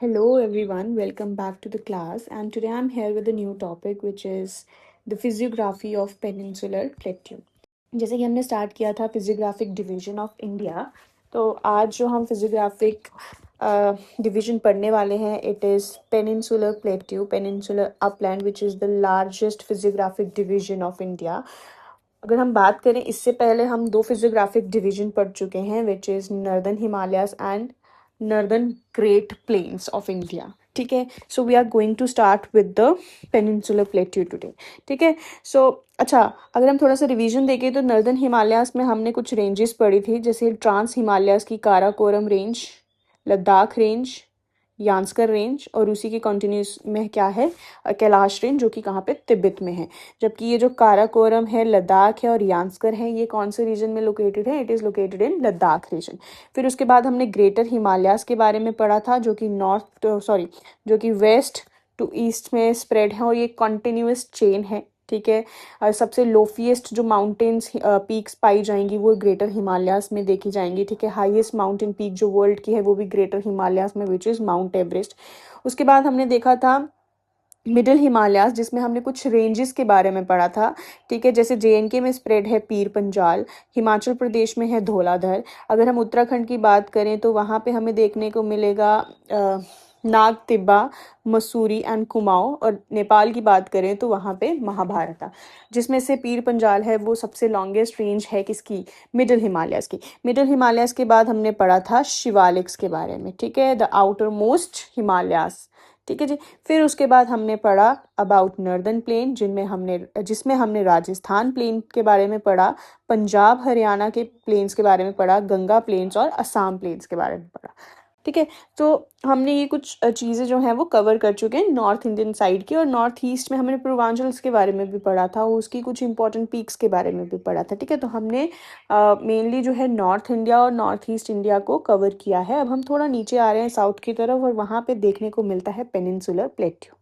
Hello everyone, welcome back to the class. And today I'm here with a new topic which is the physiography of peninsular plateau. जैसे कि हमने start किया था physiographic division of India, तो आज जो हम फिजियोग्राफिक डिवीजन पढ़ने वाले हैं it is peninsular plateau, peninsular upland which is the largest physiographic division of India. अगर हम बात करें इससे पहले हम दो फिजियोग्राफिक डिवीजन पढ़ चुके हैं which is northern Himalayas and northern great plains of India. ठीक है, so we are going to start with the peninsular plateau today. ठीक है, सो अच्छा, अगर हम थोड़ा सा रिवीजन देखें तो नर्दर्न हिमालयाज में हमने कुछ रेंजेस पढ़ी थी, जैसे ट्रांस हिमालयाज की Karakoram range, Ladakh range, Zanskar range, और उसी के कंटिन्यूस में क्या है कैलाश रेंज, जो कि कहाँ पे तिब्बत में है. जबकि ये जो काराकोरम है, लद्दाख है और यान्सकर है, ये कौन से रीजन में लोकेटेड है? It is located in Ladakh region. फिर उसके बाद हमने ग्रेटर हिमालयाज के बारे में पढ़ा था, जो कि जो कि वेस्ट टू ईस्ट में स्प्रेड है और ये कंटिन्यूस चेन है. ठीक है, सबसे लोफीएस्ट जो माउंटेन्स पीक्स पाई जाएंगी वो ग्रेटर हिमालयाज में देखी जाएंगी. ठीक है, हाईएस्ट माउंटेन पीक जो वर्ल्ड की है वो भी ग्रेटर हिमालयाज में विच इज़ माउंट एवरेस्ट. उसके बाद हमने देखा था मिडिल हिमालयाज, जिसमें हमने कुछ रेंजेस के बारे में पढ़ा था. ठीक है, जैसे JNK में स्प्रेड है पीर पंजाल, हिमाचल प्रदेश में है धौलाधर. अगर हम उत्तराखंड की बात करें तो वहाँ पे हमें देखने को मिलेगा नाग तिब्बा, मसूरी एंड कुमाऊं. और नेपाल की बात करें तो वहाँ पे महाभारता, जिसमें से पीर पंजाल है वो सबसे लॉन्गेस्ट रेंज है किसकी? मिडिल हिमालयाज की. मिडिल हिमालयाज के बाद हमने पढ़ा था शिवालिक्स के बारे में. ठीक है, द आउटर मोस्ट हिमालयाज. ठीक है जी. फिर उसके बाद हमने पढ़ा अबाउट नर्दर्न प्लेन, जिसमें हमने राजस्थान प्लेन के बारे में पढ़ा, पंजाब हरियाणा के प्लेन्स के बारे में पढ़ा, गंगा प्लेन्स और असम प्लेन्स के बारे में पढ़ा. ठीक है, तो हमने ये कुछ चीज़ें जो हैं वो कवर कर चुके हैं नॉर्थ इंडियन साइड की. और नॉर्थ ईस्ट में हमने पूर्वांचल्स के बारे में भी पढ़ा था, उसकी कुछ इंपॉर्टेंट पीक्स के बारे में भी पढ़ा था. ठीक है, तो हमने मेनली जो है नॉर्थ इंडिया और नॉर्थ ईस्ट इंडिया को कवर किया है. अब हम थोड़ा नीचे आ रहे हैं साउथ की तरफ और वहाँ पे देखने को मिलता है पेनिनसुलर प्लेट्यू.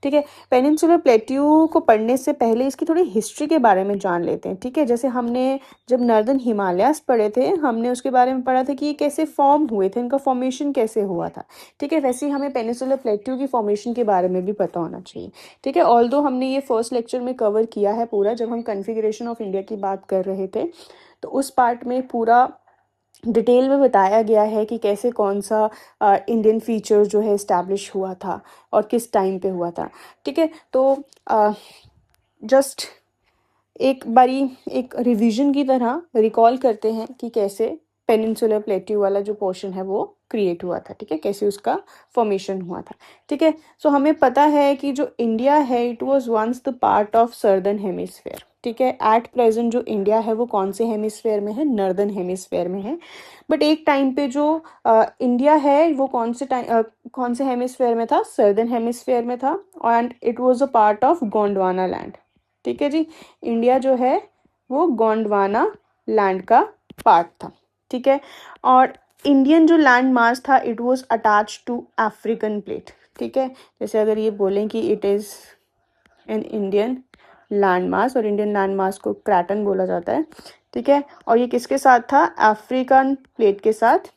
ठीक है, पेनिनसुलर प्लेट्यू को पढ़ने से पहले इसकी थोड़ी हिस्ट्री के बारे में जान लेते हैं. ठीक है, जैसे हमने जब नर्दर्न हिमालयास पढ़े थे हमने उसके बारे में पढ़ा था कि ये कैसे फॉर्म हुए थे, इनका फॉर्मेशन कैसे हुआ था. ठीक है, वैसे ही हमें पेनिनसुलर प्लेट्यू की फॉर्मेशन के बारे में भी पता होना चाहिए. ठीक है, ऑल्दो हमने ये फर्स्ट लेक्चर में कवर किया है पूरा, जब हम कन्फिगरेशन ऑफ इंडिया की बात कर रहे थे तो उस पार्ट में पूरा डिटेल में बताया गया है कि कैसे कौन सा इंडियन फीचर जो है इस्टेब्लिश हुआ था और किस टाइम पे हुआ था. ठीक है, तो जस्ट एक बारी एक रिवीजन की तरह रिकॉल करते हैं कि कैसे पेनिनसुलर प्लेट्यू वाला जो पोर्शन है वो क्रिएट हुआ था. ठीक है, कैसे उसका फॉर्मेशन हुआ था. ठीक है, सो हमें पता है कि जो इंडिया है it was once the part of southern hemisphere. ठीक है, एट प्रेजेंट जो इंडिया है वो कौन से हेमिस्फेयर में है? नॉर्दर्न हेमिस्फेयर में है. बट एक टाइम पे जो इंडिया है वो कौन से हेमिस्फेयर में था? सर्दर्न हेमिस्फेयर में था. And it was a part of Gondwana land. ठीक है जी, इंडिया जो है वो गोंडवाना लैंड का पार्ट था. ठीक है, और इंडियन जो लैंड मास था it was attach to African plate. ठीक है, जैसे अगर ये बोलें कि it is an Indian land mass, और इंडियन लैंड मास को क्रैटन बोला जाता है. ठीक है, और ये किसके साथ था? अफ्रीकन प्लेट के साथ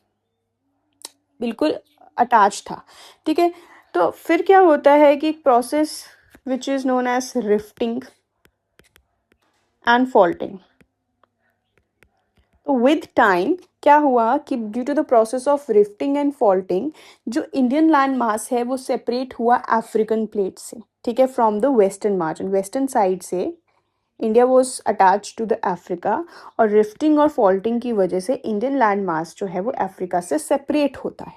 बिल्कुल अटैच था. ठीक है, तो फिर क्या होता है कि process which is known as rifting and faulting. तो विद टाइम क्या हुआ कि due to the process of rifting and faulting जो इंडियन लैंड मास है वो सेपरेट हुआ अफ्रीकन प्लेट से. ठीक है, from the western margin, western side से India was attach to the Africa, और रिफ्टिंग और फॉल्टिंग की वजह से इंडियन लैंड मास जो है वो अफ्रीका से सेपरेट होता है.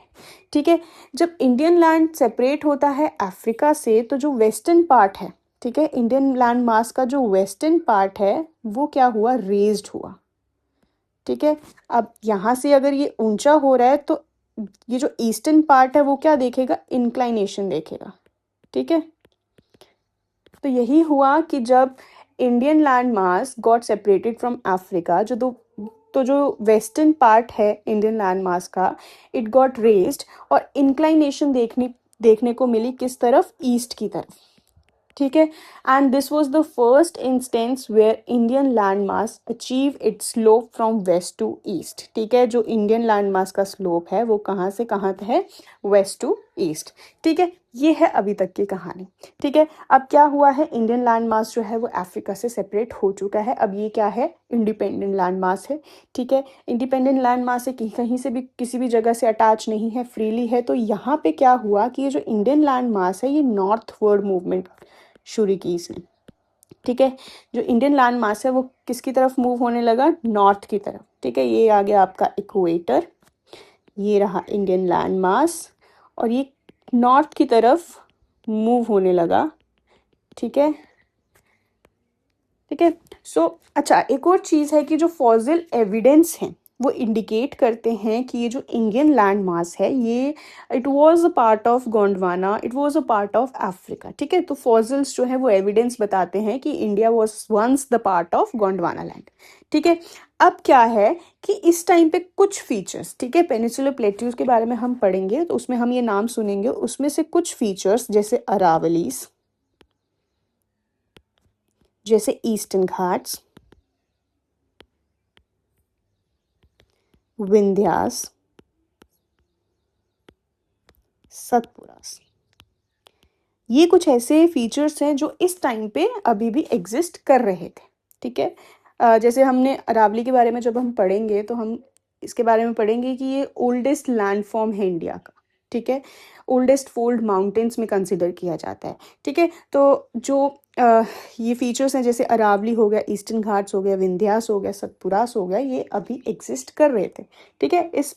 ठीक है, जब इंडियन लैंड सेपरेट होता है अफ्रीका से तो जो वेस्टर्न पार्ट है, ठीक है, इंडियन लैंड मास का जो वेस्टर्न पार्ट है वो क्या हुआ? रेज्ड हुआ. ठीक है, अब यहाँ से अगर ये ऊंचा हो रहा है तो ये जो ईस्टर्न पार्ट है वो क्या देखेगा? इंक्लाइनेशन देखेगा. ठीक है, तो यही हुआ कि जब Indian land mass got separated from Africa, जो वेस्टर्न पार्ट है इंडियन लैंड मास का इट गॉट रेज्ड, और इंक्लाइनेशन देखने को मिली किस तरफ? ईस्ट की तरफ. ठीक है, and this was the first instance where Indian land mass achieve its slope from west to east. ठीक है, जो इंडियन लैंड मास का स्लोप है वो कहाँ से कहाँ है? West to east. ठीक है, ये है अभी तक की कहानी। ठीक है, अब क्या हुआ है, इंडियन लैंड मास जो है वो अफ्रीका से सेपरेट हो चुका है। अब ये क्या है, इंडिपेंडेंट लैंड मास है। ठीक है, इंडिपेंडेंट लैंड मास है, कहीं से भी किसी भी जगह से अटैच नहीं है, फ्रीली है। तो यहाँ पे क्या हुआ कि ये जो इंडियन लैंड मास है ये नॉर्थवर्ड मूवमेंट शुरू की इसने। ठीक है, जो इंडियन लैंड मास है वो किसकी तरफ मूव होने लगा, नॉर्थ की तरफ। ठीक है, ये आ गया आपका इक्वेटर, ये रहा इंडियन लैंड मास, और ये नॉर्थ की तरफ मूव होने लगा। ठीक है, ठीक है। सो अच्छा, एक और चीज़ है कि जो फॉसिल एविडेंस हैं वो इंडिकेट करते हैं कि ये जो इंडियन लैंड मास है ये it was a part of Gondwana, it was a part of Africa. ठीक है, तो फॉसिल्स जो है वो एविडेंस बताते हैं कि India was once the part of Gondwana land. ठीक है, अब क्या है कि इस टाइम पे कुछ फीचर्स, ठीक है, पेनिसुलर प्लेट्यूज के बारे में हम पढ़ेंगे तो उसमें हम ये नाम सुनेंगे, उसमें से कुछ फीचर्स जैसे अरावलीज, जैसे ईस्टर्न घाट्स, विंध्यास, सतपुरास, ये कुछ ऐसे फीचर्स हैं जो इस टाइम पे अभी भी एग्जिस्ट कर रहे थे। ठीक है, जैसे हमने अरावली के बारे में जब हम पढ़ेंगे तो हम इसके बारे में पढ़ेंगे कि ये ओल्डेस्ट लैंडफॉर्म है इंडिया का। ठीक है, ओल्डेस्ट फोल्ड माउंटेन्स में कंसिडर किया जाता है। ठीक है, तो जो ये फीचर्स हैं जैसे अरावली हो गया, ईस्टर्न घाट्स हो गया, विंध्यास हो गया, सतपुरास हो गया, ये अभी एग्जिस्ट कर रहे थे। ठीक है, इस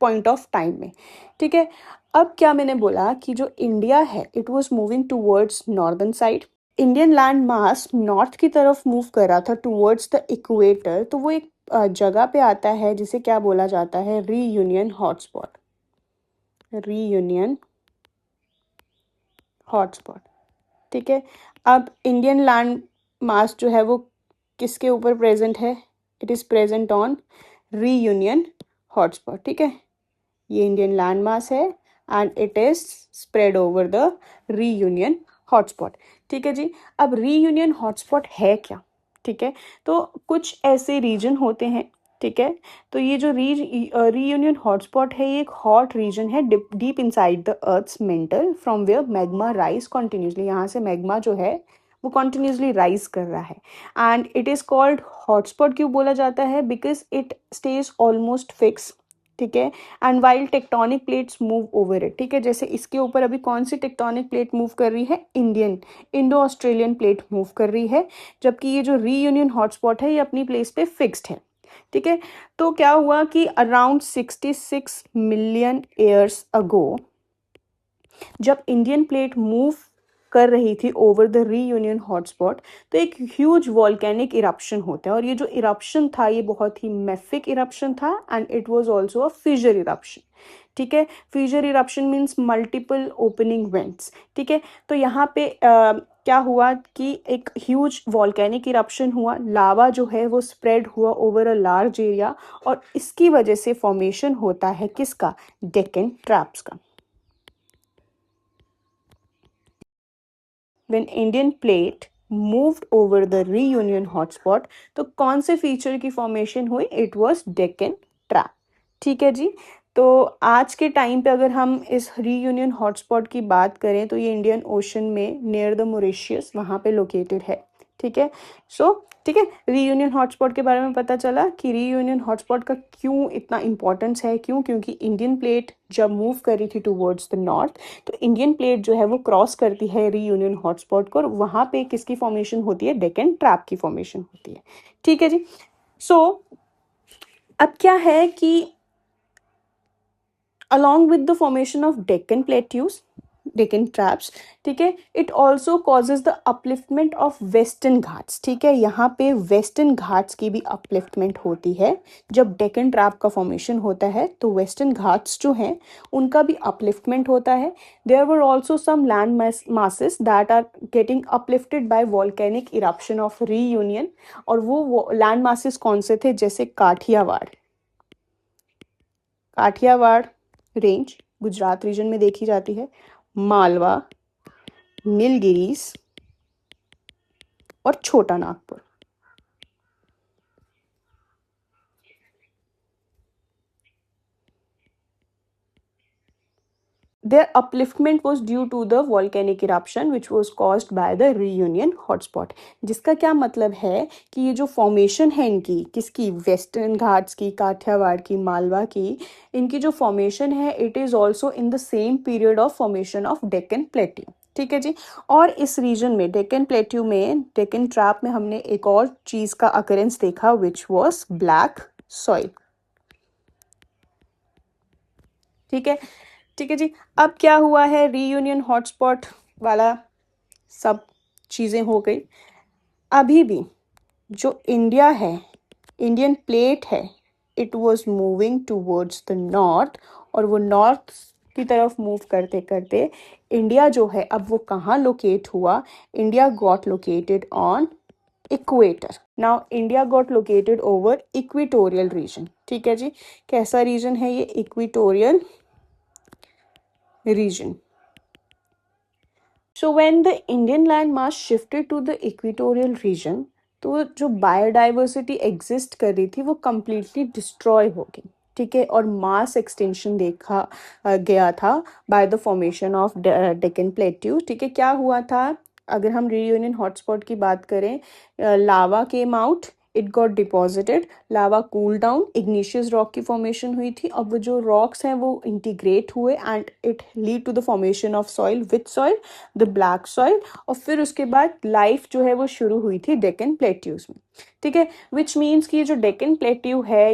पॉइंट ऑफ टाइम में। ठीक है, अब क्या मैंने बोला कि जो इंडिया है it was moving towards northern side, Indian land mass north की तरफ मूव कर रहा था टूवर्ड्स द इक्वेटर। तो वो एक जगह पे आता है जिसे क्या बोला जाता है, रीयूनियन हॉटस्पॉट, रीयूनियन हॉटस्पॉट। ठीक है, अब इंडियन लैंड मास जो है वो किसके ऊपर प्रेजेंट है, it is present on reunion hotspot. ठीक है, ये इंडियन लैंड मास है and it is spread over the reunion hotspot. ठीक है जी, अब रीयूनियन हॉटस्पॉट है क्या। ठीक है, तो कुछ ऐसे रीजन होते हैं। ठीक है, तो ये जो रीयूनियन हॉटस्पॉट है ये एक हॉट रीजन है deep inside the earth's mantle from where magma rise continuously, यहाँ से मैग्मा जो है वो कॉन्टिन्यूसली राइज कर रहा है। And it is called hotspot क्यों बोला जाता है, because it stage almost fix. ठीक है, and while tectonic plates move over it. ठीक है, जैसे इसके ऊपर अभी कौन सी टेक्टोनिक प्लेट मूव कर रही है, इंडो ऑस्ट्रेलियन प्लेट मूव कर रही है, जबकि ये जो रीयूनियन हॉटस्पॉट है ये अपनी प्लेस पे फिक्स्ड है। ठीक है, तो क्या हुआ कि अराउंड 66 मिलियन ईयर्स अगो जब इंडियन प्लेट मूव कर रही थी ओवर द रीयूनियन हॉटस्पॉट, तो एक ह्यूज वॉल्केनिक इरप्शन होता है, और ये जो इरप्शन था ये बहुत ही मैफिक इरप्शन था and it was also a fissure eruption. ठीक है, fissure eruption means multiple opening vents. ठीक है, तो यहाँ पे क्या हुआ कि एक ह्यूज वॉल्केनिक इरप्शन हुआ, लावा जो है वो स्प्रेड हुआ ओवर अ लार्ज एरिया, और इसकी वजह से फॉर्मेशन होता है किसका, डेक्कन ट्रैप्स का। when Indian plate moved over the reunion hotspot, तो कौन से फीचर की फॉर्मेशन हुई, इट वाज डेक्कन ट्रैप। ठीक है जी, तो आज के टाइम पे अगर हम इस रीयूनियन हॉटस्पॉट की बात करें तो ये इंडियन ओशन में नियर द मॉरिशस वहाँ पे लोकेटेड है। ठीक है, सो ठीक है, रीयूनियन हॉटस्पॉट के बारे में पता चला कि रीयूनियन हॉटस्पॉट का क्यों इतना इंपॉर्टेंस है, क्यों, क्योंकि इंडियन प्लेट जब मूव करी थी टूवर्ड्स द नॉर्थ तो इंडियन प्लेट जो है वो क्रॉस करती है रीयूनियन हॉटस्पॉट को, और वहाँ पे किसकी फॉर्मेशन होती है, डेक्कन ट्रैप की फॉर्मेशन होती है। ठीक है जी, सो अब क्या है कि along with the formation of Deccan plateaus, Deccan traps, ठीक है, it also causes the upliftment of western Ghats. ठीक है, यहाँ पे वेस्टर्न घाट्स की भी अपलिफ्टमेंट होती है। जब डेक्कन ट्रैप का फॉर्मेशन होता है तो वेस्टर्न घाट्स जो हैं उनका भी अपलिफ्टमेंट होता है। There were also some land masses that are getting uplifted by volcanic eruption of Reunion, और वो लैंड मासेस कौन से थे, जैसे काठियावाड़, काठियावाड़ रेंज गुजरात रीजन में देखी जाती है, मालवा, नीलगिरीस और छोटा Nagpur. their upliftment was due to the volcanic eruption which was caused by the reunion hotspot. जिसका क्या मतलब है कि ये जो फॉर्मेशन है इनकी, किसकी, वेस्टर्न घाट्स की, काठियावाड़ की, मालवा की, इनकी जो फॉर्मेशन है it is also in the same period of formation of Deccan plateau. ठीक है जी. और इस रीजन में डेक्कन प्लेट्यू में, डेक्कन ट्रैप में हमने एक और चीज़ का अकरेंस देखा विच वॉज ब्लैक सॉइल. ठीक है. ठीक है जी. अब क्या हुआ है, रीयूनियन हॉटस्पॉट वाला सब चीज़ें हो गई. अभी भी जो इंडिया है, इंडियन प्लेट है, it was moving towards the north. और वो नॉर्थ की तरफ मूव करते करते इंडिया जो है अब वो कहाँ लोकेट हुआ, India got located on equator. Now India got located over equatorial region. ठीक है जी. कैसा रीजन है ये, equatorial region. So when the Indian landmass shifted to the equatorial region, तो जो बायोडाइवर्सिटी एग्जिस्ट कर रही थी वो कम्प्लीटली डिस्ट्रॉय हो गई. ठीक है. और मास एक्सटेंशन देखा गया था bye the formation of Deccan plateau. ठीक है. क्या हुआ था, अगर हम रीयूनियन हॉटस्पॉट की बात करें, lava came out, it got deposited, lava cool down, igneous rock की फॉर्मेशन हुई थी. अब वो जो रॉक्स हैं वो इंटीग्रेट हुए and it lead to the formation of soil, with soil, the black soil. और फिर उसके बाद लाइफ जो है वो शुरू हुई थी डेक्कन प्लेट्यूज में. ठीक है. विच मीन्स कि जो डेक्कन प्लेट्यू है,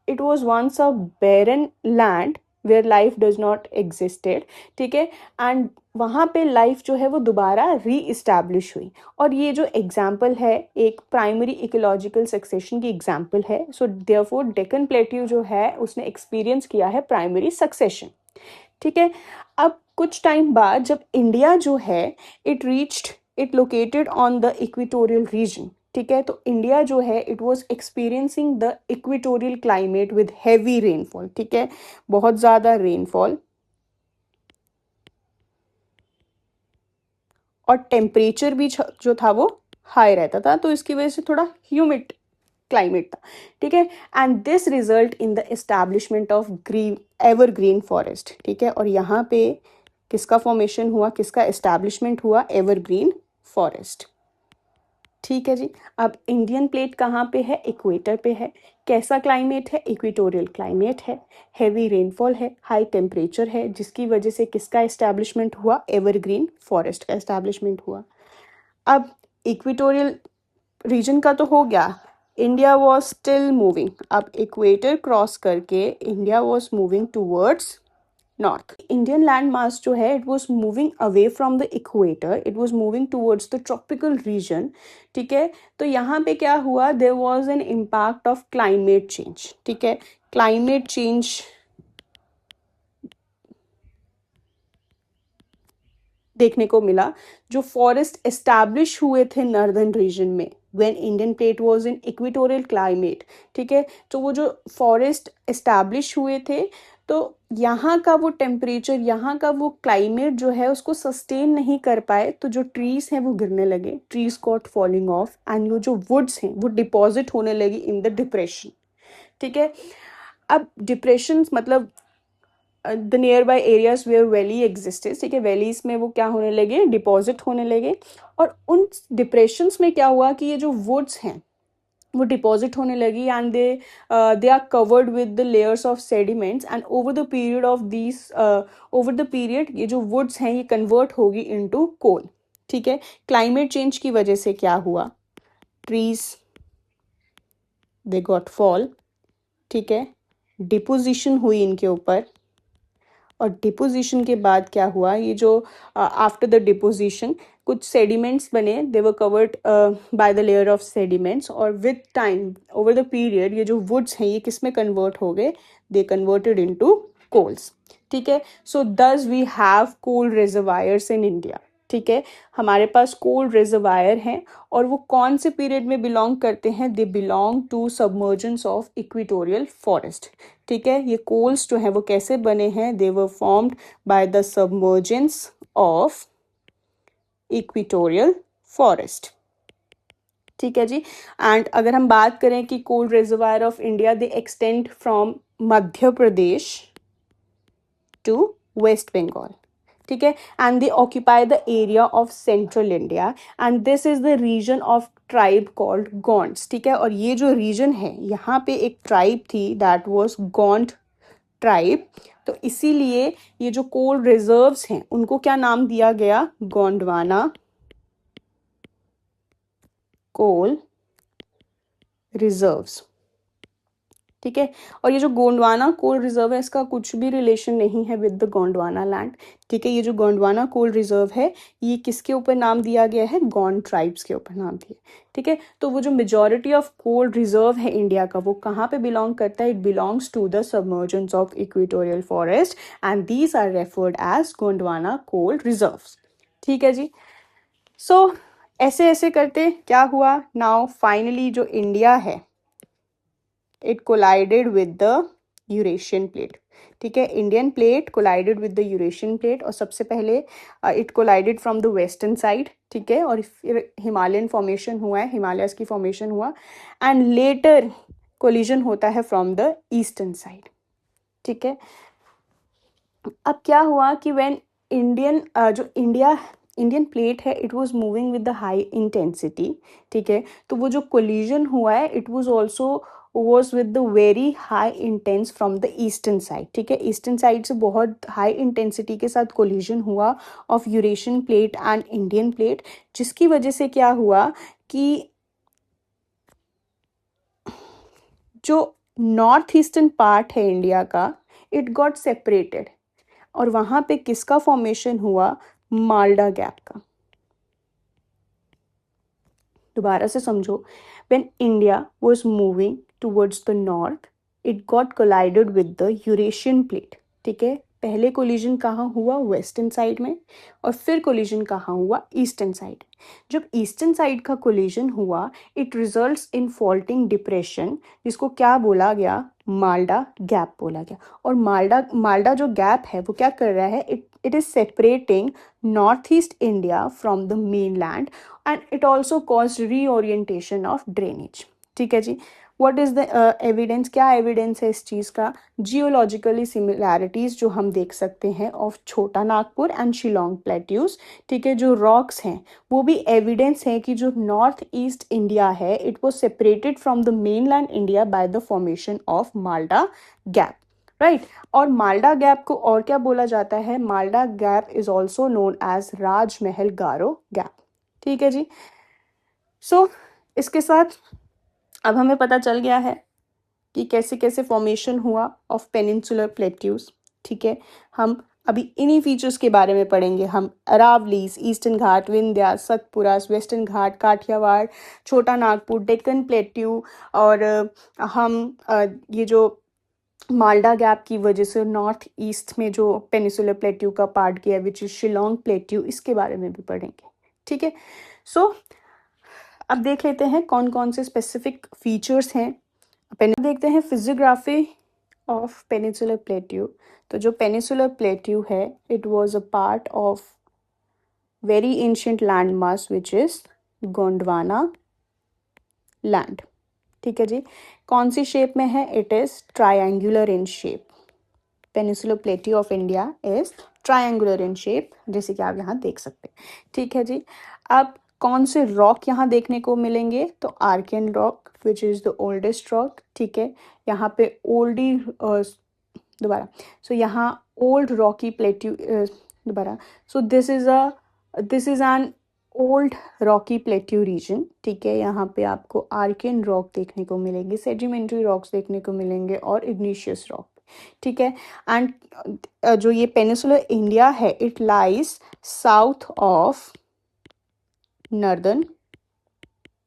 it was once a barren land where life does not existed. ठीक है. एंड वहाँ पे लाइफ जो है वो दोबारा री इस्टेब्लिश हुई. और ये जो एग्जाम्पल है एक प्राइमरी इकोलॉजिकल सक्सेशन की एग्जाम्पल है. सो देयरफॉर डेक्कन प्लेट्यू जो है उसने एक्सपीरियंस किया है प्राइमरी सक्सेशन. ठीक है. अब कुछ टाइम बाद जब इंडिया जो है it located on the equatorial region. ठीक है. तो इंडिया जो है it was experiencing the equatorial climate with heavy rainfall. ठीक है. बहुत ज़्यादा रेनफॉल और टेम्परेचर भी जो था वो हाई रहता था, तो इसकी वजह से थोड़ा ह्यूमिड क्लाइमेट था. ठीक है. And this result in the establishment of green evergreen forest. ठीक है. और यहाँ पे किसका फॉर्मेशन हुआ, किसका एस्टैब्लिशमेंट हुआ, एवरग्रीन फॉरेस्ट. ठीक है जी. अब इंडियन प्लेट कहाँ पे है, इक्वेटर पे है. कैसा क्लाइमेट है, इक्वेटोरियल क्लाइमेट है, हैवी रेनफॉल है, हाई टेम्परेचर है, जिसकी वजह से किसका एस्टैब्लिशमेंट हुआ, एवरग्रीन फॉरेस्ट का एस्टैब्लिशमेंट हुआ. अब इक्वेटोरियल रीजन का तो हो गया, इंडिया वॉज स्टिल मूविंग. अब इक्वेटर क्रॉस करके India was moving towards north. Indian land mass जो है it was moving away from the equator, it was moving towards the tropical region. ठीक है. तो यहाँ पे क्या हुआ, there was an impact of climate change. ठीक है. क्लाइमेट चेंज देखने को मिला. जो फॉरेस्ट एस्टैब्लिश हुए थे नॉर्दर्न रीजन में when Indian plate was in equatorial climate. ठीक है. तो वो जो फॉरेस्ट एस्टैब्लिश हुए थे, तो यहाँ का वो टेम्परेचर, यहाँ का वो क्लाइमेट जो है उसको सस्टेन नहीं कर पाए. तो जो ट्रीज हैं वो गिरने लगे, trees got falling of and वो जो वुड्स हैं वो डिपॉजिट होने लगी इन द डिप्रेशन. ठीक है. अब डिप्रेशन मतलब the nearby areas where valley existed. ठीक है. वैलीज में वो क्या होने लगे, डिपॉजिट होने लगे. और उन डिप्रेशंस में क्या हुआ कि ये जो वुड्स हैं वो डिपॉजिट होने लगी and they are covered with the layers of sediments. And over the period of these over the period ये जो वुड्स हैं ये कन्वर्ट होगी इनटू कोल. ठीक है. क्लाइमेट चेंज की वजह से क्या हुआ, ट्रीज दे गॉट फॉल. ठीक है. डिपोजिशन हुई इनके ऊपर. और डिपोजिशन के बाद क्या हुआ, ये जो आफ्टर द डिपोजिशन कुछ सेडिमेंट्स बने, they were covered by the layer of sediments. और with time over the period ये जो वुड्स हैं ये किस में कन्वर्ट हो गए, दे कन्वर्टेड इनटू कोल्स. ठीक है. So this we have coal reservoirs in India. ठीक है. हमारे पास कोल रिजर्वायर हैं और वो कौन से पीरियड में बिलोंग करते हैं, they belong to submergence of equatorial forest. ठीक है. ये कोल्स जो हैं वो कैसे बने हैं, they were formed by the submergence of equatorial forest. ठीक है जी. एंड अगर हम बात करें कि coal reservoir of India they extend from Madhya Pradesh to West Bengal, ठीक है, and they occupy the area of central India and this is the region of tribe called Gonds, ठीक है। और ये जो रीजन है यहाँ पे एक ट्राइब थी दैट वाज गॉन्ड ट्राइब, तो इसीलिए ये जो कोल रिजर्व्स हैं उनको क्या नाम दिया गया, गोंडवाना कोल रिजर्व्स, ठीक है। और ये जो गोंडवाना कोल रिजर्व है इसका कुछ भी रिलेशन नहीं है विद द गोंडवाना लैंड, ठीक है। ये जो गोंडवाना कोल रिजर्व है ये किसके ऊपर नाम दिया गया है, गोंड ट्राइब्स के ऊपर नाम दिया, ठीक है। तो वो जो मेजॉरिटी ऑफ कोल रिजर्व है इंडिया का वो कहाँ पे बिलोंग करता है, it belongs to the submergence of equatorial forest and these are referred as Gondwana coal reserves, ठीक है जी। सो ऐसे ऐसे करते क्या हुआ, नाउ फाइनली जो इंडिया है it collided with the Eurasian plate, ठीक है। Indian plate collided with the Eurasian plate और सबसे पहले it collided from the western side, ठीक है। और फिर हिमालयन फॉर्मेशन हुआ है, हिमालयस की फॉर्मेशन हुआ एंड लेटर कोलिजन होता है फ्रॉम द ईस्टर्न साइड, ठीक है। अब क्या हुआ कि व्हेन जो इंडियन प्लेट है it was moving with the high intensity, ठीक है। तो वो जो कोलिजन हुआ है it was also was with the very high intense from the eastern side, ठीक है। ईस्टर्न साइड से बहुत हाई इंटेंसिटी के साथ कोलिजन हुआ of Eurasian plate and Indian plate, जिसकी वजह से क्या हुआ कि जो नॉर्थ ईस्टर्न पार्ट है इंडिया का इट गॉट सेपरेटेड और वहां पे किसका फॉर्मेशन हुआ, माल्डा गैप का। दोबारा से समझो, when India was moving towards the north, it got collided with the Eurasian plate, ठीक है। पहले कोलिजन कहाँ हुआ, वेस्टर्न साइड में, और फिर कोलिजन कहाँ हुआ, ईस्टर्न साइड। जब ईस्टर्न साइड का कोलिजन हुआ it results in faulting depression, जिसको क्या बोला गया, माल्डा गैप बोला गया। और माल्डा जो गैप है वो क्या कर रहा है, it is separating north east India from the main land and it also cause reorientation of drainage, ठीक है जी। व्हाट इज द एविडेंस, क्या एविडेंस है इस चीज़ का, जियोलॉजिकली सिमिलैरिटीज जो हम देख सकते हैं ऑफ छोटा नागपुर एंड शिलोंग प्लेट्यूज, ठीक है। जो रॉक्स हैं वो भी एविडेंस है कि जो नॉर्थ ईस्ट इंडिया है it was separated from the main land India by the formation of Malda gap, right. और माल्डा गैप को और क्या बोला जाता है, Malda gap is also known as Rajmahal Garo gap, ठीक है जी। सो इसके साथ अब हमें पता चल गया है कि कैसे कैसे फॉर्मेशन हुआ ऑफ पेनिनसुलर प्लेट्यूज, ठीक है। हम अभी इन्हीं फीचर्स के बारे में पढ़ेंगे, हम अरावलीज, ईस्टर्न घाट, विंध्या, सतपुरा, वेस्टर्न घाट, काठियावाड़, छोटा नागपुर, डेक्कन प्लेट्यू, और हम ये जो माल्डा गैप की वजह से नॉर्थ ईस्ट में जो पेनिसुलर प्लेट्यू का पार्ट गया विच इज शिलोंग प्लेट्यू, इसके बारे में भी पढ़ेंगे, ठीक है। सो अब देख लेते हैं कौन कौन से स्पेसिफिक फीचर्स हैं। पहले देखते हैं फिजियोग्राफी ऑफ पेनिसुलर प्लेट्यू। तो जो पेनिसुलर प्लेट्यू है it was a part of very ancient land mass which is Gondwana land, ठीक है जी। कौन सी शेप में है, it is triangular in shape. Peninsular plateau of India is triangular in shape, जैसे कि आप यहाँ देख सकते हैं, ठीक है जी। अब कौन से रॉक यहाँ देखने को मिलेंगे, तो Archean rock which is the oldest rock, ठीक है। यहाँ पे ओल्डी दोबारा सो यहाँ ओल्ड रॉकी प्लेट्यू दोबारा so this is an old Rocky plateau region, ठीक है। यहाँ पे आपको आर्कियन रॉक देखने को मिलेंगे, सेडिमेंट्री रॉक्स देखने को मिलेंगे और इग्निशियस रॉक, ठीक है। एंड जो ये पेनिसुलर इंडिया है it lies south of northern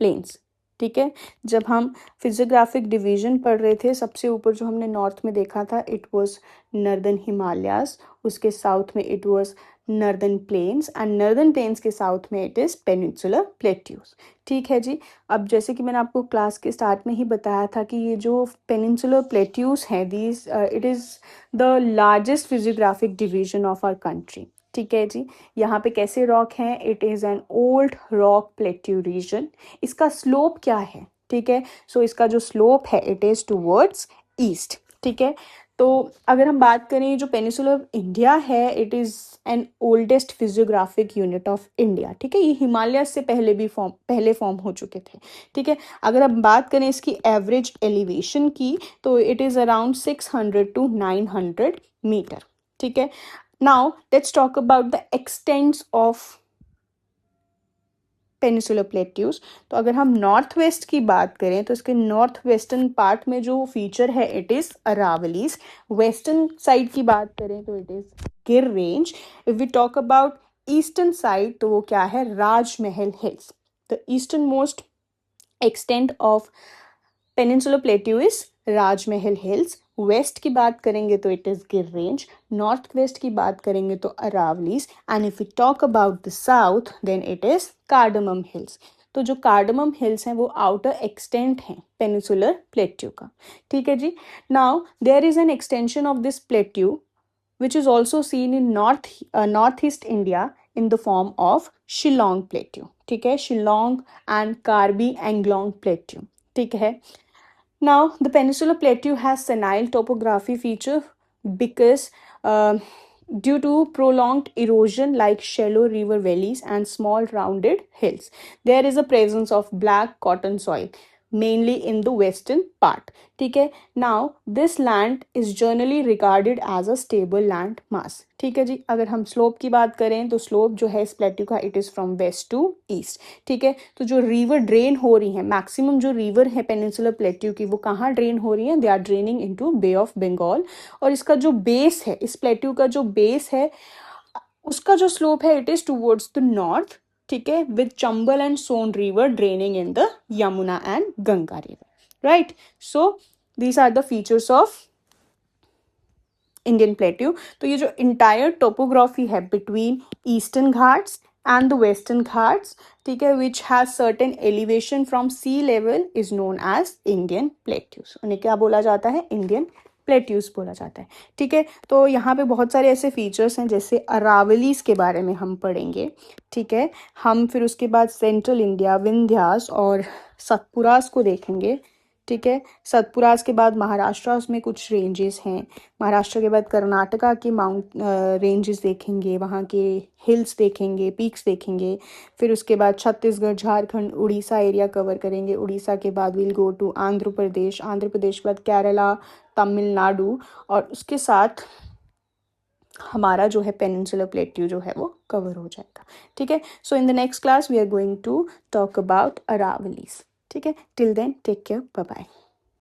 plains, ठीक है। जब हम फिजियोग्राफिक डिवीजन पढ़ रहे थे सबसे ऊपर जो हमने नॉर्थ में देखा था इट वाज नॉर्दर्न हिमालयास, उसके साउथ में it was northern plains and northern plains के साउथ में इट इज पेनिनसुलर प्लेट्यूज, ठीक है जी। अब जैसे कि मैंने आपको क्लास के स्टार्ट में ही बताया था कि ये जो पेनिनसुलर प्लेट्यूज हैं these it is the largest physiographic division of our country, ठीक है जी। यहाँ पे कैसे रॉक हैं, it is an old rock plateau region. इसका स्लोप क्या है, ठीक है। सो इसका जो स्लोप है इट इज़ टूवर्ड्स ईस्ट, ठीक है। तो अगर हम बात करें जो पेनिसुला ऑफ इंडिया है, it is N oldest physiographic unit of India, ठीक है। ये हिमालय से पहले फॉर्म हो चुके थे, ठीक है। अगर हम बात करें इसकी एवरेज एलिवेशन की, तो it is around 600 to 900 metre, ठीक है। Now let's talk about the extents of peninsular plateaus. तो अगर हम नॉर्थ वेस्ट की बात करें तो इसके नॉर्थ वेस्टर्न पार्ट में जो फीचर है it is Aravallis. Western side की बात करें तो it is Gir range. If we talk about eastern side तो वो क्या है, Rajmahal hills. The eastern most extent of peninsular plateau is Rajmahal hills. West की बात करेंगे तो it is Gir range. North west की बात करेंगे तो Aravallis. And if you talk about the south then it is cardamom hills. तो जो कार्डमम हिल्स हैं वो आउटर एक्सटेंट हैं पेनिनसुलर प्लेट्यू का, ठीक है जी। Now there is an extension of this plateau which is also seen in northeast India in the form of Shillong plateau, ठीक है। शिलोंग एंड कार्बी एंगलोंग प्लेट्यू, ठीक है। Now the peninsular plateau has senile topography feature because due to prolonged erosion like shallow river valleys and small rounded hills. There is a presence of black cotton soil mainly in the western part, ठीक है। Now this land is generally regarded as a stable land mass, ठीक है जी। अगर हम slope की बात करें तो स्लोप जो है इस प्लेट्यू का it is from west to east, ठीक है। तो जो रिवर ड्रेन हो रही है, मैक्सिमम जो रिवर है पेनिनसुलर प्लेट्यू की वो कहाँ ड्रेन हो रही है, they are draining into Bay of Bengal. और इसका जो बेस है, इस प्लेट्यू का जो बेस है उसका जो स्लोप है it is towards the north, ठीक है, with Chambal and Son river draining in the Yamuna and Ganga river, right. So these are the features of Indian plateau. तो ये जो इंटायर टोपोग्राफी है between Eastern Ghats and the Western Ghats, ठीक है, which has certain elevation from sea level is known as Indian plateaus. उन्हें क्या बोला जाता है, इंडियन प्लेट्यूज बोला जाता है, ठीक है। तो यहाँ पे बहुत सारे ऐसे फीचर्स हैं, जैसे अरावलीज के बारे में हम पढ़ेंगे, ठीक है। हम फिर उसके बाद सेंट्रल इंडिया, विंध्यास और सतपुरास को देखेंगे, ठीक है। सतपुरास के बाद महाराष्ट्र में कुछ रेंजेस हैं, महाराष्ट्र के बाद कर्नाटका के माउंट रेंजेस देखेंगे, वहाँ के हिल्स देखेंगे, पीक्स देखेंगे। फिर उसके बाद छत्तीसगढ़, झारखंड, उड़ीसा एरिया कवर करेंगे। उड़ीसा के बाद will go to Andhra Pradesh, Andhra Pradesh के बाद केरला, तमिलनाडु, और उसके साथ हमारा जो है पेनिनसुलर प्लेट्यू जो है वो कवर हो जाएगा, ठीक है। So in the next class we are going to talk about Aravallis, ठीक है। Till then take care, bye bye.